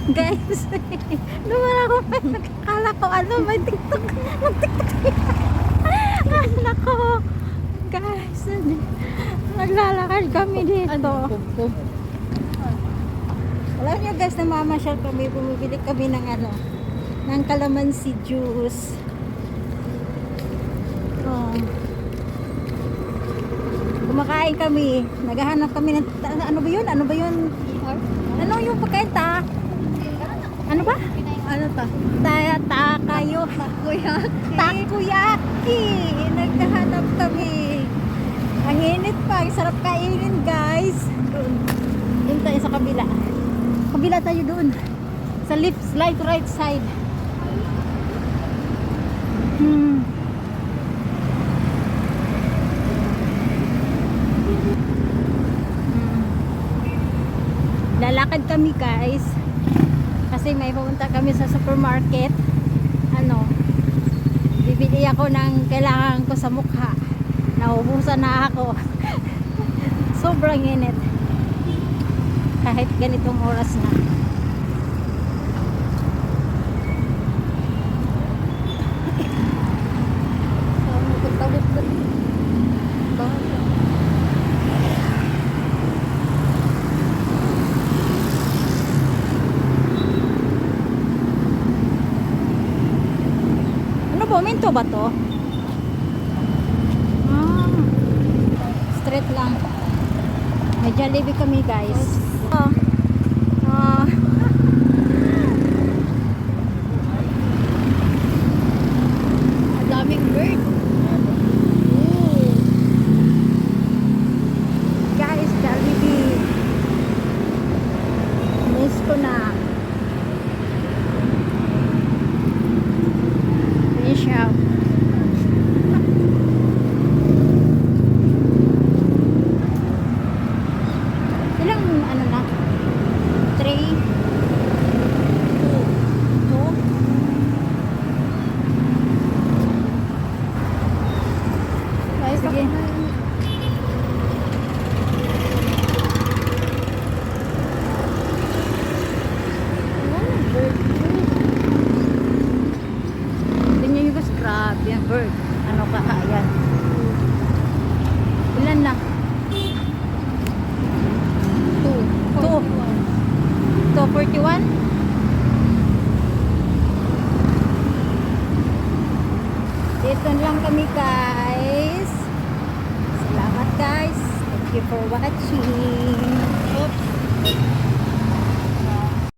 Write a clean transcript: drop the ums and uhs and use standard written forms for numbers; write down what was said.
Guys, lumara ko pa. Akala ko ano, may TikTok. Mag-TikTok. Akala ko. Guys, naglalakad kami dito. Alam nyo guys, namamasyal kami. Bumibili kami ng ano, ng calamansi juice. Oh. Kumakain kami. Naghahanap kami ng ano ba yun? Ano ba yun? Ano yung pagkain ta? Ano ba? Ano ta? Takayo. Takoyaki. Naghahanap kami. Ang init pa. Ang sarap kainin guys. Doon. Doon tayo sa kabila. Kabila tayo doon. Sa left, right side. Lalakad kami guys kasi may pupunta kami sa supermarket. Ano, bibili ako ng kailangan ko sa mukha. Naubusan na ako. Sobrang init kahit ganitong oras na. Minto ba to? Straight lang. May Jollibee kami guys. Ang daming bird. Guys, Jollibee. Miss ko na. Out. Ilang ano na? 3 2 Guys, sige. Grabe ang bird. Ano ka? Ayan. Ilan na? 241. Dito lang kami guys. Salamat guys. Thank you for watching. Oops.